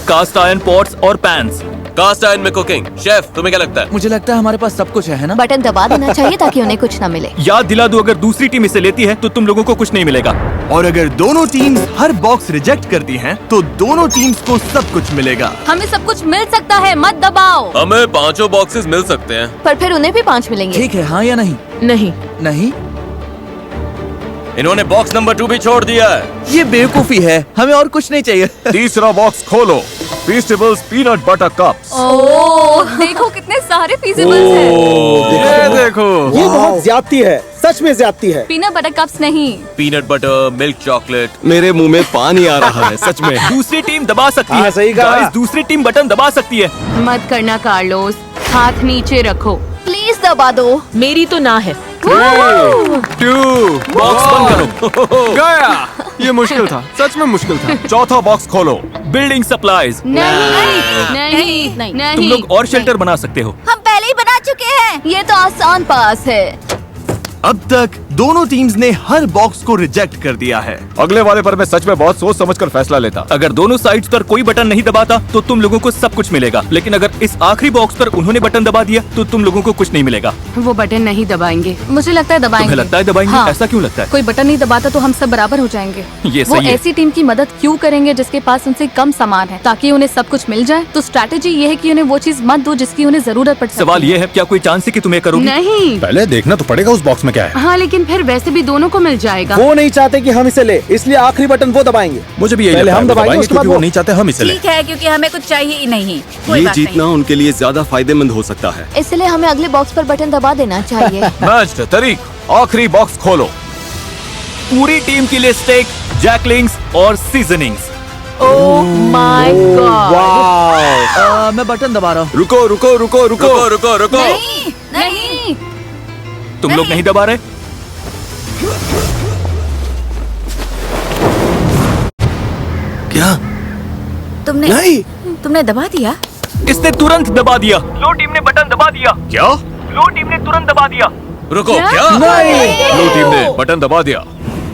कास्ट आयरन पॉट्स और पैन्स। कास्ट आयरन में कुकिंग। शेफ, तुम्हें क्या लगता है? मुझे लगता है हमारे पास सब कुछ है ना? बटन दबा देना चाहिए ताकि उन्हें कुछ ना मिले। याद दिला दूं, अगर दूसरी टीम इसे लेती है तो तुम लोगों को कुछ नहीं मिलेगा। और अगर दोनों टीम्स हर बॉक्स रिजेक्ट करती हैं, तो दोनों टीम्स को सब कुछ मिलेगा। हमें सब कुछ मिल सकता है, मत दबाओ। हमें 5 बॉक्सेस मिल सकते हैं। पर फिर उन्हें भी 5 मिलेंगे। ठीक है, हाँ या नहीं? नहीं। इन्होंने बॉक्स नंबर 2 भी छोड़ दिया है। ये बेवकूफी है, हमें और कुछ नहीं चाहिए। तीसरा बॉक्स खोलो। Festivals peanut butter cups. Oh, देखो कितने सारे फीजिबल्स हैं। ये देखो, ये बहुत ज्यादती है, सच में ज्यादती है। पीनट बटर कप्स नहीं, पीनट बटर, मिल्क चॉकलेट। मेरे मुंह में पानी आ रहा है सच में। दूसरी टीम दबा सकती हाँ, है। सही कहा। Guys, दूसरी टीम बटन दबा सकती है। मत करना कार्लोस, हाथ नीचे रखो। प्लीज दबा दो। मेरी तो ना है। 2, बॉक्स बंद करो। गया। ये मुश्किल था, सच में मुश्किल था। चौथा बॉक्स खोलो। Building supplies. नहीं। तुम लोग और शेल्टर बना सकते हो। हम पहले ही बना चुके हैं। ये तो आसान पास है। अब तक दोनों टीम्स ने हर बॉक्स को रिजेक्ट कर दिया है। अगले वाले पर मैं सच में बहुत सोच समझकर फैसला लेता। अगर दोनों साइड्स पर कोई बटन नहीं दबाता तो तुम लोगों को सब कुछ मिलेगा, लेकिन अगर इस आखिरी बॉक्स पर उन्होंने बटन दबा दिया तो तुम लोगों को कुछ नहीं मिलेगा। वो बटन नहीं दबाएंगे। मुझे लगता है दबाएंगे। तुम्हें लगता है दबाएंगे? हाँ। ऐसा क्यों लगता है? कोई बटन नहीं दबाता तो हम सब बराबर हो जाएंगे। ये वो सही है। ऐसी टीम की मदद क्यों करेंगे जिसके पास उनसे कम सामान है, ताकि उन्हें सब कुछ मिल जाए। तो स्ट्रैटेजी ये है कि उन्हें वो चीज मत दो जिसकी उन्हें जरूरत पड़ सकती है। सवाल ये है, क्या कोई चांस है कि तुम्हें करोगे? नहीं। पहले देखना तो पड़ेगा उस बॉक्स में क्या है। हाँ, लेकिन फिर वैसे भी दोनों को मिल जाएगा। वो नहीं चाहते कि हम इसे ले, इसलिए आखिरी बटन वो दबाएंगे। मुझे भी यही पहले लगता है, हम वो दबाएंगे, उसके बाद क्योंकि वो नहीं चाहते हम इसे ले। ठीक है, क्योंकि हमें कुछ चाहिए ही नहीं। ये जीतना उनके लिए ज्यादा फायदेमंद हो सकता है। इसलिए हमें अगले बॉक्स पर बटन दबा देना चाहिए। मैच तारीख, आखिरी बॉक्स खोलो। पूरी टीम के लिए स्टेक, जैकलिंग्स और सीजनिंग्स। Oh my God. वाह। मैं बटन दबा रहा हूँ। रुको रुको रुको रुको रुको रुको रुको। नहीं। तुम लोग नहीं दबा रहे? क्या? तुमने दबा दिया? इसने तुरंत दबा दिया। लो टीम ने बटन दबा दिया। क्या? लो टीम ने तुरंत दबा दिया। रुको, क्या? ब्लू टीम ने बटन दबा दिया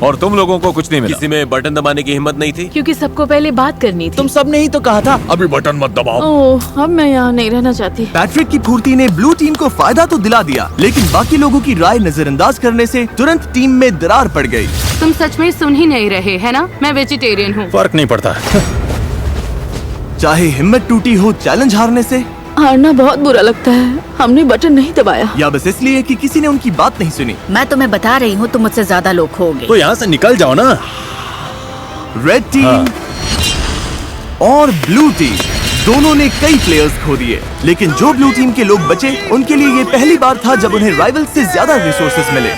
और तुम लोगों को कुछ नहीं मिला। किसी में बटन दबाने की हिम्मत नहीं थी? क्योंकि सबको पहले बात करनी थी। तुम सब ने ही तो कहा था अभी बटन मत दबाओ। ओह, अब मैं यहाँ नहीं रहना चाहती। पैट्रिक की फुर्ती ने ब्लू टीम को फायदा तो दिला दिया, लेकिन बाकी लोगों की राय नजरअंदाज करने से तुरंत टीम में दरार पड़ गई। तुम सच में सुन ही नहीं रहे है ना? मैं वेजिटेरियन हूँ। फर्क नहीं पड़ता। चाहे हिम्मत टूटी हो चैलेंज हारने से, हारना बहुत बुरा लगता है। हमने बटन नहीं दबाया। या बस इसलिए कि किसी ने उनकी बात नहीं सुनी। मैं तुम्हें बता रही हूँ, तुम मुझसे ज्यादा लोग होगे। तो यहाँ से निकल जाओ ना। रेड टीम और ब्लू टीम दोनों ने कई प्लेयर्स खो दिए, लेकिन जो ब्लू टीम के लोग बचे उनके लिए ये पहली बार था जब उन्हें राइवल से ज्यादा रिसोर्सेस मिले,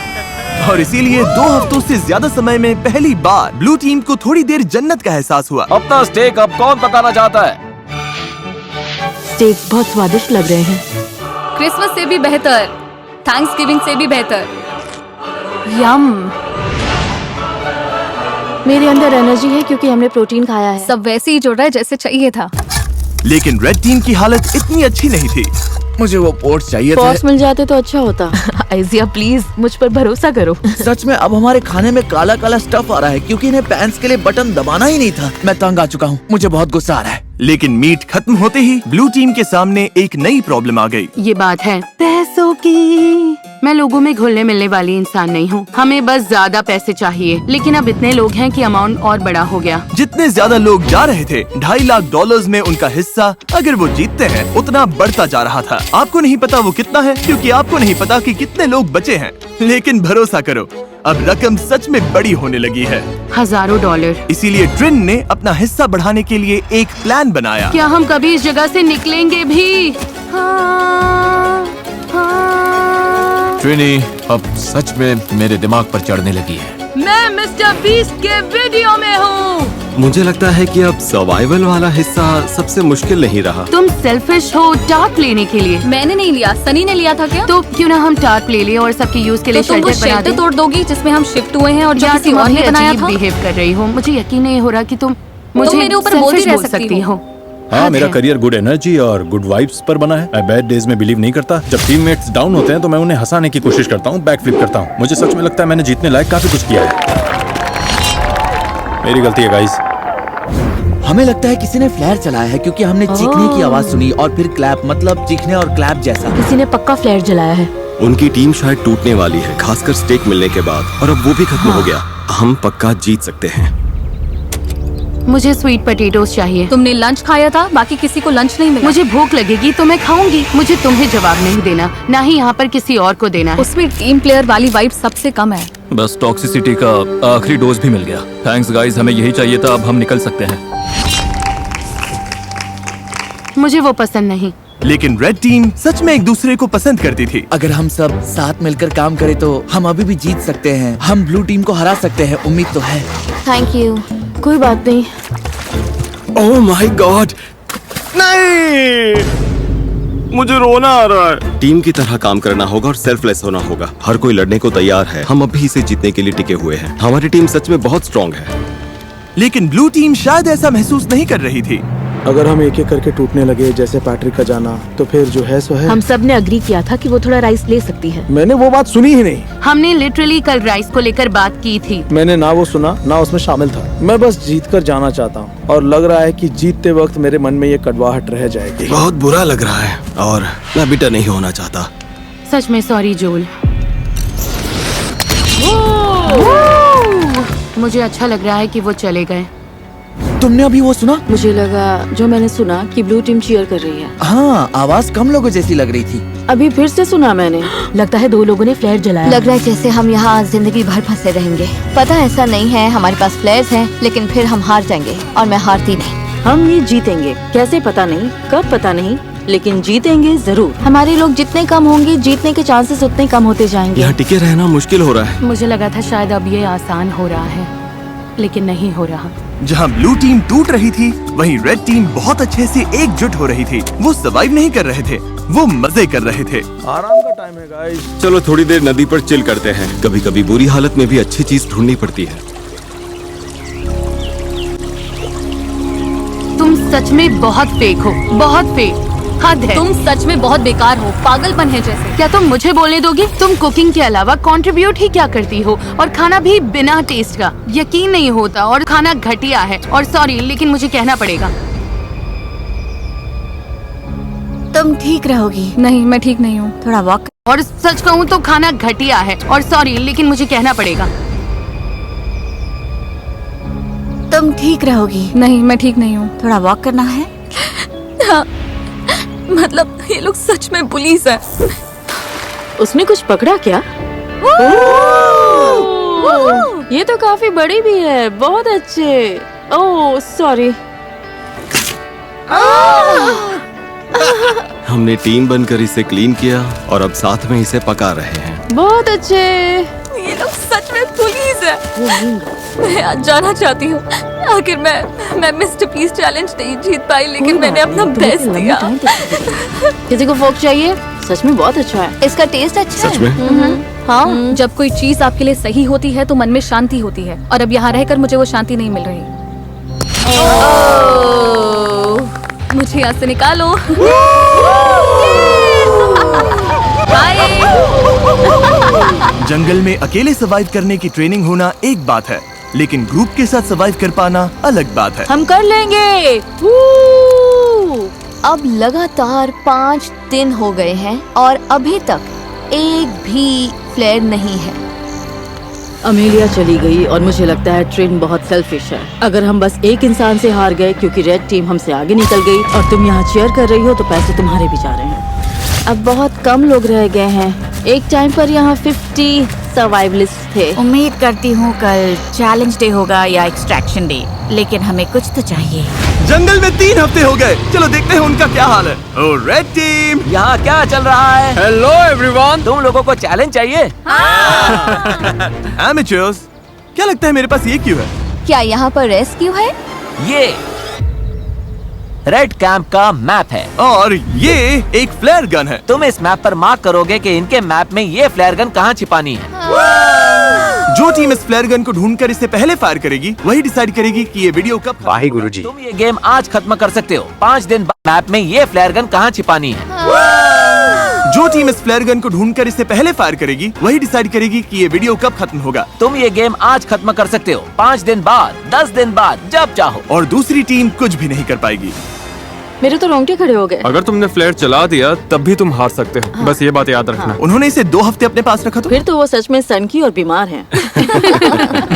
और इसीलिए 2 हफ्तों से ज्यादा समय में पहली बार ब्लू टीम को थोड़ी देर जन्नत का एहसास हुआ। अपना स्टेक अब कौन पकाना चाहता है? स्टेक बहुत स्वादिष्ट लग रहे हैं। क्रिसमस से भी बेहतर, थैंक्सगिविंग से भी बेहतर। यम। मेरे अंदर एनर्जी है क्योंकि हमने प्रोटीन खाया है। सब वैसे ही जुड़ रहा है जैसे चाहिए था। लेकिन रेड टीम की हालत इतनी अच्छी नहीं थी। मुझे वो पोर्ट्स चाहिए थे। पॉट्स मिल जाते तो अच्छा होता। आइजिया प्लीज मुझ पर भरोसा करो। सच में अब हमारे खाने में काला काला स्टफ आ रहा है क्योंकि इन्हें पैंट्स के लिए बटन दबाना ही नहीं था। मैं तंग आ चुका हूँ, मुझे बहुत गुस्सा आ रहा है। लेकिन मीट खत्म होते ही ब्लू टीम के सामने एक नई प्रॉब्लम आ गई। ये बात है पैसों की। मैं लोगों में घुलने मिलने वाली इंसान नहीं हूँ। हमें बस ज्यादा पैसे चाहिए, लेकिन अब इतने लोग हैं कि अमाउंट और बड़ा हो गया। जितने ज्यादा लोग जा रहे थे, $2.5 लाख में उनका हिस्सा अगर वो जीतते हैं उतना बढ़ता जा रहा था। आपको नहीं पता वो कितना है, क्योंकि आपको नहीं पता कि कितने लोग बचे हैं। लेकिन भरोसा करो, अब रकम सच में बड़ी होने लगी है, $1000। इसीलिए ट्रिन ने अपना हिस्सा बढ़ाने के लिए एक प्लान बनाया। क्या हम कभी इस जगह से निकलेंगे भी? ट्रिनी अब सच में मेरे दिमाग पर चढ़ने लगी है। मैं मिस्टर बीस्ट के वीडियो में हूँ। मुझे लगता है कि अब सर्वाइवल वाला हिस्सा सबसे मुश्किल नहीं रहा। तुम सेल्फिश हो टार्प लेने के लिए। मैंने नहीं लिया, सनी ने लिया था क्या? तो क्यों ना हम टार्प ले ले और सबके यूज के लिए तो तुम वो शेल्टर तोड़ दोगी जिसमें हम शिफ्ट हुए हैं और जो किसी और ने बनाया था? बिहेव कर रही हो, मुझे यकीन नहीं हो रहा कि तुम मुझे मेरे ऊपर बोलती रह सकती हो। हाँ, मेरा करियर गुड एनर्जी और गुड वाइब्स पर बना है। मैं बैड डेज में बिलीव नहीं करता। जब टीममेट्स डाउन होते हैं तो मैं उन्हें हंसाने की कोशिश करता हूँ, बैक फ्लिप करता हूँ। मुझे सच में लगता है मैंने जीतने लायक काफी कुछ किया है। मेरी गलती है गाइस। हमें लगता है किसी ने फ्लेयर चलाया है क्योंकि हमने चीखने की आवाज सुनी और फिर क्लैप, मतलब चीखने और क्लैप जैसा। किसी ने पक्का फ्लेयर जलाया है। उनकी टीम शायद टूटने वाली है, खासकर स्टेक मिलने के बाद, और अब वो भी खत्म हो गया। हम पक्का जीत सकते हैं। मुझे स्वीट पोटैटोस चाहिए। तुमने लंच खाया था, बाकी किसी को लंच नहीं मिला। मुझे भूख लगेगी तो मैं खाऊंगी। मुझे तुम्हें जवाब नहीं देना, ना ही यहाँ पर किसी और को देना है। उसमें टीम प्लेयर वाली वाइब सबसे कम है। बस टॉक्सिसिटी का आखिरी डोज भी मिल गया। थैंक्स गाइस, हमें यही चाहिए था। अब हम निकल सकते हैं। मुझे वो पसंद नहीं। लेकिन रेड टीम सच में एक दूसरे को पसंद करती थी। अगर हम सब साथ मिलकर काम करें तो हम अभी भी जीत सकते हैं। हम ब्लू टीम को हरा सकते हैं, उम्मीद तो है। Thank you. कोई बात नहीं। ओह माय गॉड, नहीं, मुझे रोना आ रहा है। टीम की तरह काम करना होगा और सेल्फलेस होना होगा। हर कोई लड़ने को तैयार है। हम अभी इसे जीतने के लिए टिके हुए हैं। हमारी टीम सच में बहुत स्ट्रांग है। लेकिन ब्लू टीम शायद ऐसा महसूस नहीं कर रही थी। अगर हम एक एक करके टूटने लगे जैसे पैट्रिक का जाना, तो फिर जो है सो है। हम सब ने अग्री किया था कि वो थोड़ा राइस ले सकती है। मैंने वो बात सुनी ही नहीं। हमने लिटरली कल राइस को लेकर बात की थी। मैंने ना वो सुना ना उसमें शामिल था। मैं बस जीत कर जाना चाहता हूँ और लग रहा है कि जीतते वक्त मेरे मन में ये कड़वाहट रह जाएगी। बहुत बुरा लग रहा है और मैं बिटर नहीं होना चाहता। सच में सॉरी जोल। मुझे अच्छा लग रहा है कि वो चले गए। तुमने अभी वो सुना? मुझे लगा जो मैंने सुना कि ब्लू टीम चीयर कर रही है। हाँ, आवाज कम लोगों जैसी लग रही थी। अभी फिर से सुना मैंने। लगता है 2 लोगों ने फ्लेयर जलाया। लग रहा है जैसे हम यहाँ जिंदगी भर फंसे रहेंगे। पता ऐसा नहीं है, हमारे पास फ्लेयर्स हैं, लेकिन फिर हम हार जाएंगे और मैं हारती नहीं। हम ये जीतेंगे, कैसे पता नहीं, कब पता नहीं, लेकिन जीतेंगे जरूर। हमारे लोग जितने कम होंगे, जीतने के चांसेस उतने कम होते जाएंगे। यहाँ टिके रहना मुश्किल हो रहा है। मुझे लगा था शायद अब ये आसान हो रहा है, लेकिन नहीं हो रहा। जहां ब्लू टीम टूट रही थी, वहीं रेड टीम बहुत अच्छे से एकजुट हो रही थी। वो सर्वाइव नहीं कर रहे थे, वो मजे कर रहे थे। आराम का टाइम है गाइस। चलो थोड़ी देर नदी पर चिल करते हैं। कभी कभी बुरी हालत में भी अच्छी चीज ढूंढनी पड़ती है। तुम सच में बहुत फेक हो, बहुत फेक। हद है। तुम सच में बहुत बेकार हो, पागलपन है जैसे। क्या तुम मुझे बोलने दोगी? तुम कुकिंग के अलावा कंट्रीब्यूट ही क्या करती हो, और खाना भी बिना टेस्ट का। यकीन नहीं होता, और खाना घटिया है। और सॉरी, लेकिन मुझे कहना पड़ेगा। तुम ठीक रहोगी? नहीं, मैं ठीक नहीं हूँ। थोड़ा वॉक। और सच कहूँ तो खाना घटिया है। और सॉरी, लेकिन मुझे कहना पड़ेगा। तुम ठीक रहोगी? नहीं, मैं ठीक नहीं हूँ। थोड़ा वॉक करना है? हाँ, मतलब ये लोग सच में पुलिस है। उसने कुछ पकड़ा क्या? ये तो काफी बड़ी भी है। बहुत अच्छे। Oh sorry. हमने टीम बनकर इसे क्लीन किया और अब साथ में इसे पका रहे हैं। बहुत अच्छे। ये लोग सच में पुलिस है। मैं आज जाना चाहती हूँ। आखिर मैं मिस्टर पीस चैलेंज नहीं जीत पाई, लेकिन मैंने अपना बेस्ट दिया। किसी को फोक चाहिए? सच में बहुत अच्छा है। इसका टेस्ट अच्छा है। सच में? हाँ, जब कोई चीज आपके लिए सही होती है तो मन में शांति होती है, और अब यहाँ रहकर मुझे वो शांति नहीं मिल रही। मुझे यहाँ से निकालो। जंगल में अकेले सर्वाइव करने की ट्रेनिंग होना एक बात है, लेकिन ग्रुप के साथ सर्वाइव कर पाना अलग बात है। हम कर लेंगे। अब लगातार 5 दिन हो गए हैं और अभी तक एक भी फ्लेयर नहीं है। अमेलिया चली गई और मुझे लगता है ट्रेन बहुत सेल्फिश है। अगर हम बस एक इंसान से हार गए क्योंकि रेड टीम हमसे आगे निकल गई और तुम यहाँ चीयर कर रही हो, तो पैसे तुम्हारे भी जा रहे हैं। अब बहुत कम लोग रह गए हैं। एक टाइम पर यहाँ 50 सर्वाइवलिस्ट थे। उम्मीद करती हूँ कल चैलेंज डे होगा या एक्सट्रैक्शन डे, लेकिन हमें कुछ तो चाहिए। जंगल में 3 हफ्ते हो गए। चलो देखते हैं उनका क्या हाल है। ओ रेड टीम, यहाँ क्या चल रहा है? Hello everyone. तुम लोगों को चैलेंज चाहिए? एमेचर्स, क्या लगता है मेरे पास ये क्यों है? क्या यहाँ पर रेस्क्यू है? ये रेड कैंप का मैप है और ये एक फ्लेयर गन है। तुम इस मैप पर मार्क करोगे कि इनके मैप में ये फ्लेयर गन कहाँ छिपानी है। जो टीम इस फ्लेयर गन को ढूंढकर इससे पहले फायर करेगी, वही डिसाइड करेगी कि ये वीडियो कब। वाही गुरुजी। तुम ये गेम आज खत्म कर सकते हो। 5 दिन बाद मैप में ये फ्लेयर गन कहाँ छिपानी है। जो टीम इस फ्लेयर गन को ढूंढकर इससे पहले फायर करेगी, वही डिसाइड करेगी कि ये वीडियो कब खत्म होगा। तुम ये गेम आज खत्म कर सकते हो। 5 दिन बाद, 10 दिन बाद, जब चाहो। और दूसरी टीम कुछ भी नहीं कर पाएगी। मेरे तो रोंगटे खड़े हो गए। अगर तुमने फ्लेयर चला दिया तब भी तुम हार सकते हो। बस ये बात याद रखना। उन्होंने इसे 2 हफ्ते अपने पास रखा फिर तो वो सच में सनकी और बीमार हैं।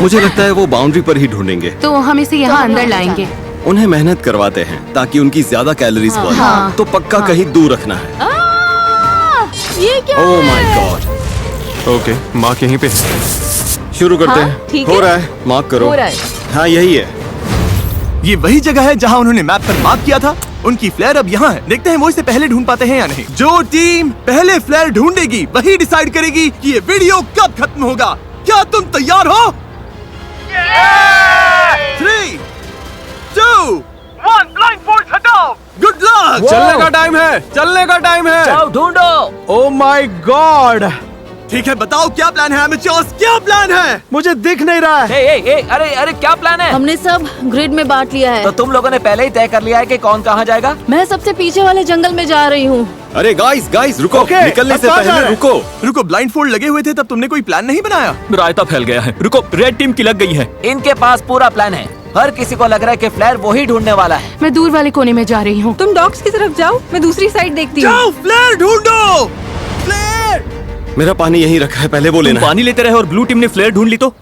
मुझे लगता है वो बाउंड्री पर ही ढूंढेंगे। तो हम इसे यहाँ अंदर लाएंगे। उन्हें मेहनत करवाते हैं ताकि उनकी ज्यादा कैलोरीज बर्न हो। तो पक्का कहीं दूर रखना है। ये क्या oh my God. Okay, mark यहीं पे। शुरू करते हाँ, हैं। ठीक हो है। रहा है, मार्क करो। हो रहा है। हाँ यही है। ये वही जगह है जहां उन्होंने मैप पर मार्क किया था। उनकी फ्लेयर अब यहाँ है। देखते हैं वो इसे पहले ढूंढ पाते हैं या नहीं। जो टीम पहले फ्लेयर ढूंढेगी, वही डिसाइड करेगी कि ये वीडियो कब खत्म होगा। क्या तुम तैयार हो? 3, 2, 1, ब्लाइंड फोर्स हटाओ। Good luck. चलने का टाइम है। चलने का टाइम है। जाओ ढूंढो। Oh my God. ठीक है, बताओ क्या प्लान है एमेचर्स? क्या प्लान है? मुझे दिख नहीं रहा है। अरे क्या प्लान है? हमने सब ग्रिड में बांट लिया है। तो तुम लोगों ने पहले ही तय कर लिया है कि कौन कहाँ जाएगा? मैं सबसे पीछे वाले जंगल में जा रही हूँ। अरे गाइस रुको। Okay, निकलने अब से कहाँ जा पहले रहे हैं? रुको। ब्लाइंड फोल्ड लगे हुए थे तब तुमने कोई प्लान नहीं बनाया? रायता फैल गया है। रुको, रेड टीम की लग गई है। इनके पास पूरा प्लान है। हर किसी को लग रहा है कि फ्लेयर वही ढूंढने वाला है। मैं दूर वाले कोने में जा रही हूँ। तुम डॉग्स की तरफ जाओ, मैं दूसरी साइड देखती हूँ। जाओ, फ्लेयर ढूंढो। फ्लेयर। मेरा पानी यहीं रखा है, पहले वो तुम लेना है। पानी लेते रहे और ब्लू टीम ने फ्लेयर ढूंढ ली तो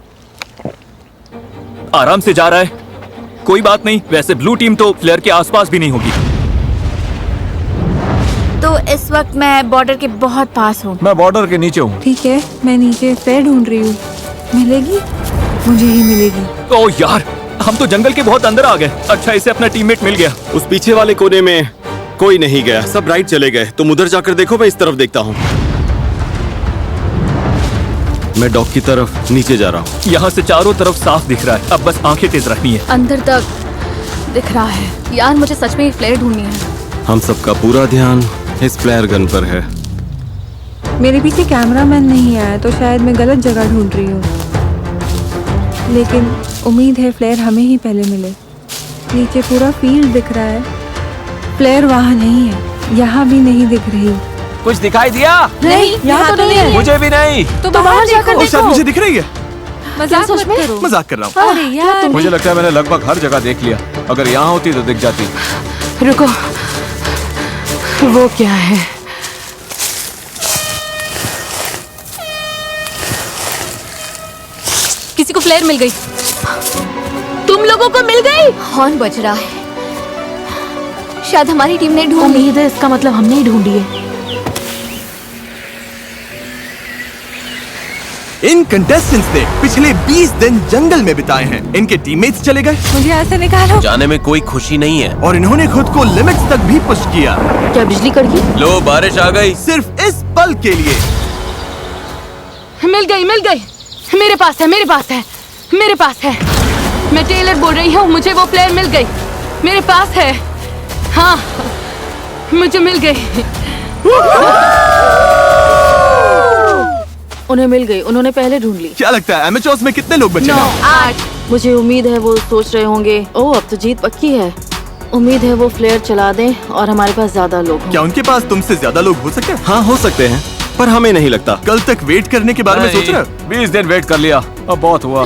आराम से जा रहा है। कोई बात नहीं, वैसे ब्लू टीम तो फ्लेयर के आसपास भी नहीं होगी। तो इस वक्त मैं बॉर्डर के बहुत पास हूँ। मैं बॉर्डर के नीचे हूँ। ठीक है, मैं नीचे फ्लेयर ढूंढ रही हूँ। मिलेगी? मुझे ही मिलेगी। ओ यार, हम तो जंगल के बहुत अंदर आ गए। अच्छा, इसे अपना टीममेट मिल गया। उस पीछे वाले कोने में कोई नहीं गया, सब राइट चले गए। तुम उधर जाकर देखो, मैं इस तरफ देखता हूँ। मैं डॉक की तरफ नीचे जा रहा हूँ। यहाँ से चारों तरफ साफ दिख रहा है, अब बस आंखें तेज रखनी है। अंदर तक दिख रहा है। यार मुझे सच में ये फ्लेयर ढूंढनी है। हम सबका पूरा ध्यान इस फ्लेयर गन पर है। मेरे पीछे कैमरामैन नहीं आया तो शायद मैं गलत जगह ढूंढ रही हूँ, लेकिन उम्मीद है फ्लेयर हमें ही पहले मिले। नीचे पूरा फील्ड दिख रहा है, फ्लेयर वहाँ नहीं है, यहाँ भी नहीं दिख रही। कुछ दिखाई दिया? नहीं, यहाँ तो नहीं है। मुझे भी नहीं। तो बाहर जाकर ओ, शायद मुझे दिख रही है। मजाक मत करो। मजाक कर रहा हूँ। अरे यार, मुझे लगता है मैंने लगभग हर जगह देख लिया। अगर यहाँ होती तो दिख जाती। रुको, वो क्या है? किसी को फ्लेयर मिल गई। तुम लोगों को मिल गई? हॉर्न बज रहा है। शायद हमारी टीम ने ढूंढ ली। उम्मीद है इसका मतलब हमने ही ढूंढी है। इन कंटेस्टेंट्स ने पिछले 20 दिन जंगल में बिताए हैं। इनके टीममेट्स चले गए। मुझे ऐसे निकालो। जाने में कोई खुशी नहीं है। और इन्होंने खुद को लिमिट्स तक भी पुश किया। क्या बिजली कड़की? लो बारिश आ गई। सिर्फ इस पल के लिए। मिल गई, मिल गई। मेरे पास है, मेरे पास है, मेरे पास है। मैं टेलर बोल रही हूँ, मुझे वो प्लेयर मिल गई। मेरे पास है। हाँ, मुझे मिल गई। उन्हें मिल गई, उन्होंने पहले ढूंढ ली। क्या लगता है एमेचर्स में कितने लोग बचे हैं? 8। मुझे उम्मीद है वो सोच रहे होंगे, ओह अब तो जीत पक्की है। उम्मीद है वो फ्लेयर चला दें और हमारे पास ज्यादा लोग हों। क्या उनके पास तुमसे ज्यादा लोग हो सकते हैं? हाँ हो सकते हैं, पर हमें नहीं लगता। कल तक वेट करने के बारे में सोच रहे हो? 20 दिन वेट कर लिया, अब बहुत हुआ।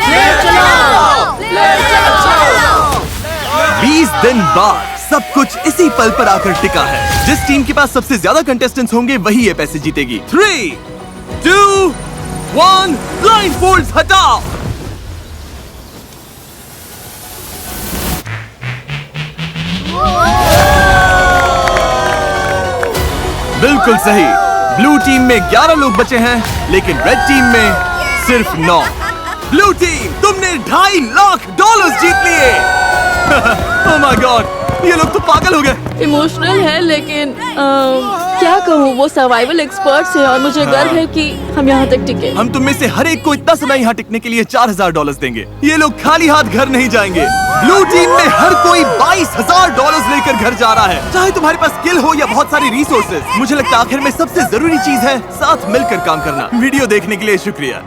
20 दिन बाद सब कुछ इसी पल पर आकर टिका है। जिस टीम के पास सबसे ज्यादा कंटेस्टेंट्स होंगे वही ये पैसे जीतेगी। 3, 2, 1, ब्लाइंडफोल्ड्स हटाओ। बिल्कुल सही। ब्लू टीम में 11 लोग बचे हैं, लेकिन रेड टीम में सिर्फ 9। ब्लू टीम, तुमने $2.5 लाख जीत लिए। ओह माय गॉड, ये लोग तो पागल हो गए। इमोशनल है, लेकिन क्या कहूँ, वो सर्वाइवल एक्सपर्ट्स हैं और मुझे गर्व है कि हम यहाँ तक टिके। हम तुम में से हर एक को इतना समय यहाँ टिकने के लिए $4,000 देंगे। ये लोग खाली हाथ घर नहीं जाएंगे। ब्लू टीम में हर कोई $22,000 लेकर घर जा रहा है। चाहे तुम्हारे पास स्किल हो या बहुत सारी रिसोर्सेज, मुझे लगता है आखिर में सबसे जरूरी चीज है साथ मिलकर काम करना। वीडियो देखने के लिए शुक्रिया।